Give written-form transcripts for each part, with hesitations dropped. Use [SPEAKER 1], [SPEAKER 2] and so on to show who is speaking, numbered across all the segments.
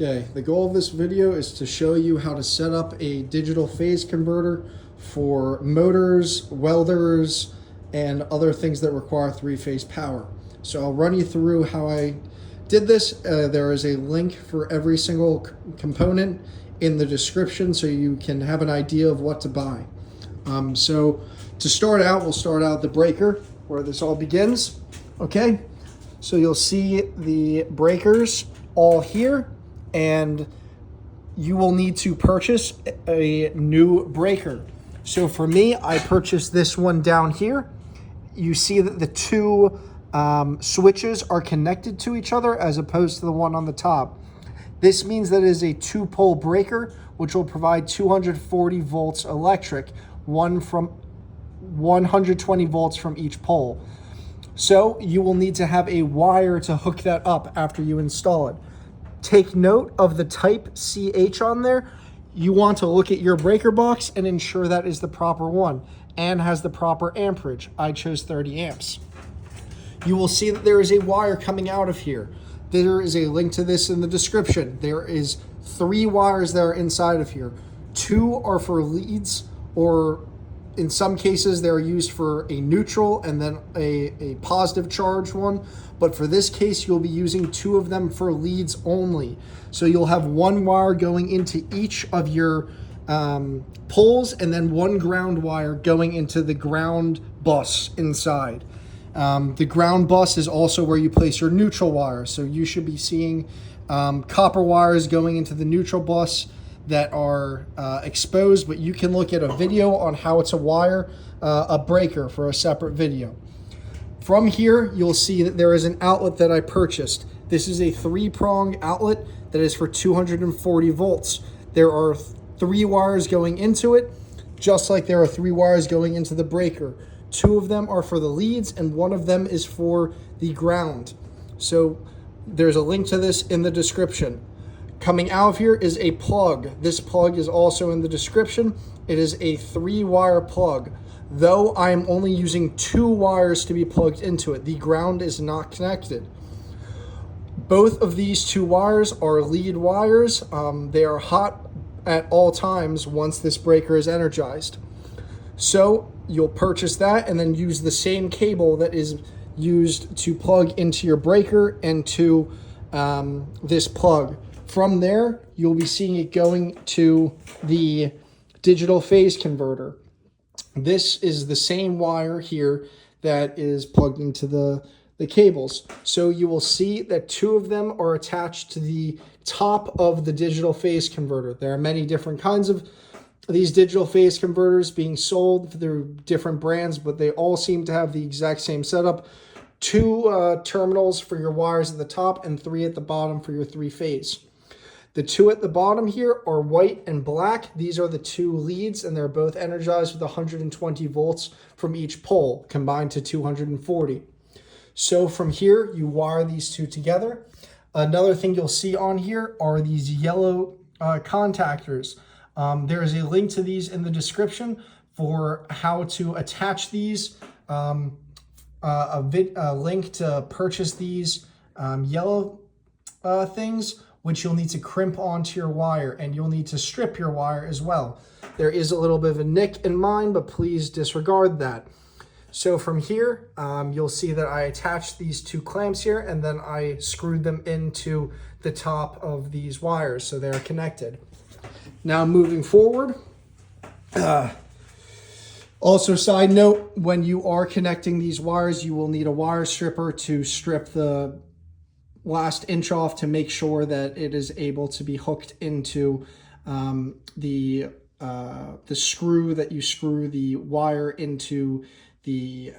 [SPEAKER 1] Okay, the goal of this video is to show you how to set up a digital phase converter for motors, welders, and other things that require three-phase power. So I'll run you through how I did this. There is a link for every single component in the description so you can have an idea of what to buy. So to start out, we'll start out the breaker where this all begins. Okay, so you'll see the breakers all here, and you will need to purchase a new breaker. So for me, I purchased this one down here. You see that the two switches are connected to each other as opposed to the one on the top. This means that it is a 2-pole breaker, which will provide 240 volts electric, 120 volts from each pole. So you will need to have a wire to hook that up after you install it. Take note of the type CH on there. You want to look at your breaker box and ensure that is the proper one and has the proper amperage. I chose 30 amps. You will see that there is a wire coming out of here. There is a link to this in the description. There is 3 wires that are inside of here. 2 are for leads, or in some cases they're used for a neutral and then a positive charge one. But for this case, you'll be using 2 of them for leads only. So you'll have 1 wire going into each of your poles and then 1 ground wire going into the ground bus inside. The ground bus is also where you place your neutral wire. So you should be seeing copper wires going into the neutral bus that are exposed, but you can look at a video on how to wire a breaker for a separate video. From here, you'll see that there is an outlet that I purchased. This is a 3-prong outlet that is for 240 volts. There are 3 wires going into it, just like there are 3 wires going into the breaker. 2 of them are for the leads and 1 of them is for the ground. So there's a link to this in the description. Coming out of here is a plug. This plug is also in the description. It is a 3-wire plug. Though I'm only using 2 wires to be plugged into it, the ground is not connected. Both of these 2 wires are lead wires. They are hot at all times once this breaker is energized. So you'll purchase that and then use the same cable that is used to plug into your breaker and to this plug. From there, you'll be seeing it going to the digital phase converter. This is the same wire here that is plugged into the cables. So you will see that 2 of them are attached to the top of the digital phase converter. There are many different kinds of these digital phase converters being sold through different brands, but they all seem to have the exact same setup. 2 terminals for your wires at the top and 3 at the bottom for your 3-phase. The 2 at the bottom here are white and black. These are the 2 leads, and they're both energized with 120 volts from each pole, combined to 240. So from here, you wire these 2 together. Another thing you'll see on here are these yellow contactors. There is a link to these in the description for how to attach these, a link to purchase these yellow things, which you'll need to crimp onto your wire, and you'll need to strip your wire as well. There is a little bit of a nick in mine, but please disregard that. So from here, you'll see that I attached these 2 clamps here, and then I screwed them into the top of these wires so they're connected. Now moving forward, also side note, when you are connecting these wires, you will need a wire stripper to strip the last inch off to make sure that it is able to be hooked into the screw that you screw the wire into the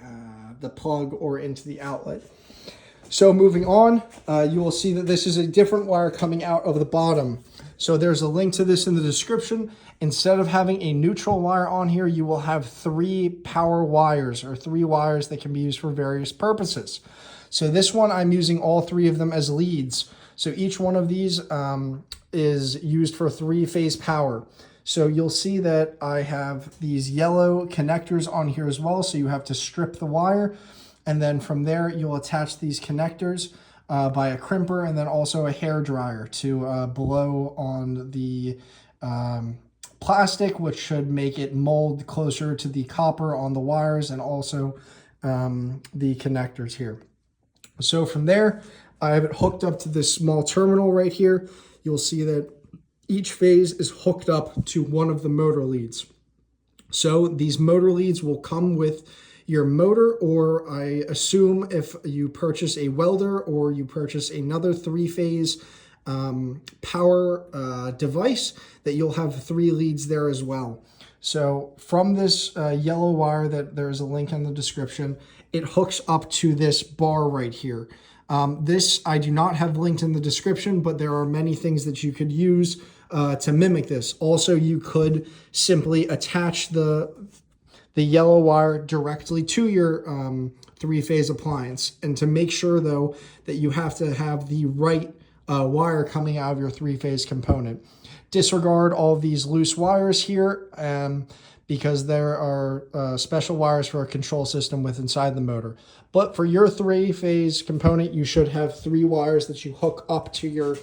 [SPEAKER 1] plug or into the outlet. So moving on, you will see that this is a different wire coming out of the bottom. So there's a link to this in the description. Instead of having a neutral wire on here, you will have 3 power wires, or 3 wires that can be used for various purposes. So this one, I'm using all 3 of them as leads. So each one of these is used for 3-phase power. So you'll see that I have these yellow connectors on here as well. So you have to strip the wire, and then from there you'll attach these connectors. by a crimper, and then also a hair dryer to blow on the plastic, which should make it mold closer to the copper on the wires and also the connectors here. So from there, I have it hooked up to this small terminal right here. You'll see that each phase is hooked up to one of the motor leads. So these motor leads will come with your motor, or I assume if you purchase a welder or you purchase another three-phase power device, that you'll have 3 leads there as well. So from this yellow wire that there's a link in the description, it hooks up to this bar right here. This I do not have linked in the description, but there are many things that you could use to mimic this. Also, you could simply attach the yellow wire directly to your 3-phase appliance. And to make sure, though, that you have to have the right wire coming out of your 3-phase component. Disregard all of these loose wires here because there are special wires for a control system with inside the motor. But for your 3-phase component, you should have 3 wires that you hook up to your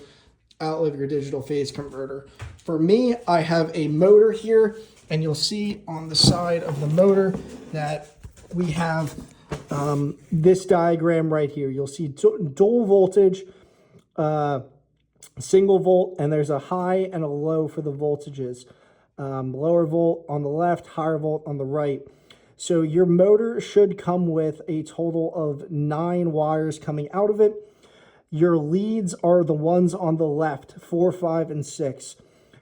[SPEAKER 1] outlet of your digital phase converter. For me, I have a motor here, and you'll see on the side of the motor that we have this diagram right here. You'll see dual voltage, single volt, and there's a high and a low for the voltages. Lower volt on the left, higher volt on the right. So your motor should come with a total of 9 wires coming out of it. Your leads are the ones on the left, 4, 5, and 6.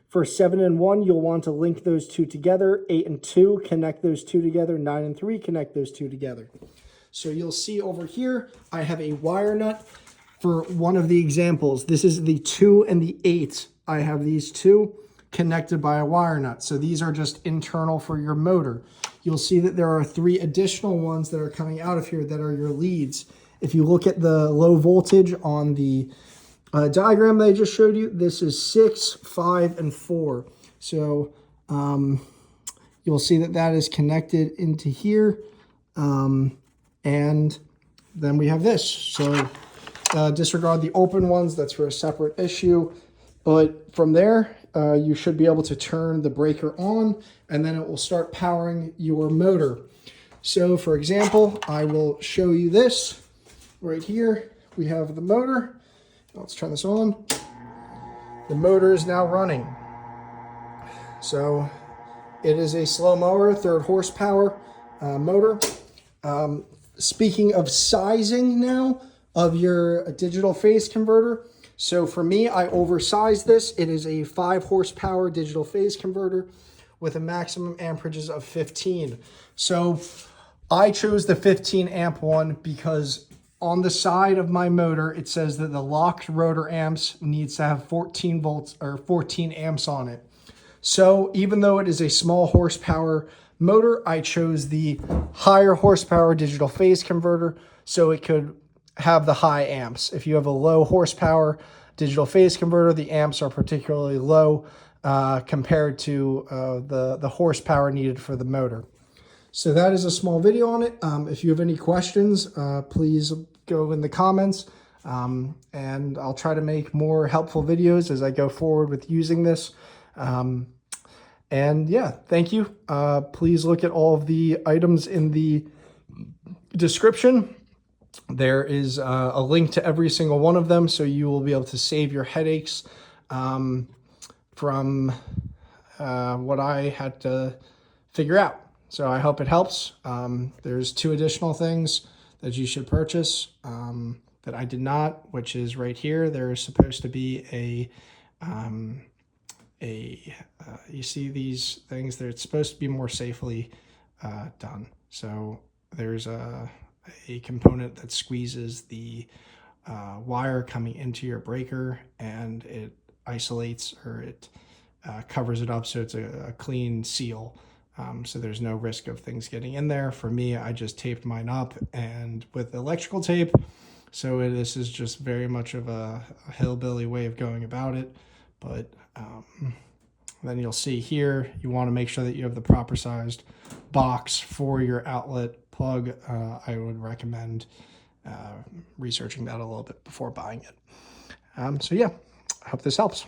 [SPEAKER 1] For 7 and 1, you'll want to link those 2 together. 8 and 2, connect those 2 together. 9 and 3, connect those 2 together. So you'll see over here, I have a wire nut for one of the examples. This is the 2 and the 8. I have these 2 connected by a wire nut. So these are just internal for your motor. You'll see that there are 3 additional ones that are coming out of here that are your leads. If you look at the low voltage on the diagram that I just showed you, this is 6, 5, and 4. So you'll see that that is connected into here. And then we have this. So disregard the open ones. That's for a separate issue. But from there, you should be able to turn the breaker on, and then it will start powering your motor. So for example, I will show you this right here. We have the motor. Let's turn this on. The motor is now running. So it is a slow mower, 3rd horsepower motor. Speaking of sizing now of your digital phase converter, so for me, I oversized this. It is a 5 horsepower digital phase converter with a maximum amperages of 15. So I chose the 15 amp one because on the side of my motor, it says that the locked rotor amps needs to have 14 volts or 14 amps on it. So even though it is a small horsepower motor, I chose the higher horsepower digital phase converter so it could have the high amps. If you have a low horsepower digital phase converter, the amps are particularly low compared to the horsepower needed for the motor. So that is a small video on it. If you have any questions, please go in the comments, and I'll try to make more helpful videos as I go forward with using this. And yeah, thank you. Please look at all of the items in the description. There is a link to every single one of them, so you will be able to save your headaches from what I had to figure out. So I hope it helps. There's 2 additional things that you should purchase that I did not, which is right here. There's supposed to be you see these things, it's supposed to be more safely done. So there's a component that squeezes the wire coming into your breaker, and it isolates, or it covers it up so it's a clean seal. So there's no risk of things getting in there. For me, I just taped mine up and with electrical tape. So this is just very much of a hillbilly way of going about it. But then you'll see here, you want to make sure that you have the proper sized box for your outlet plug. I would recommend researching that a little bit before buying it. So yeah, I hope this helps.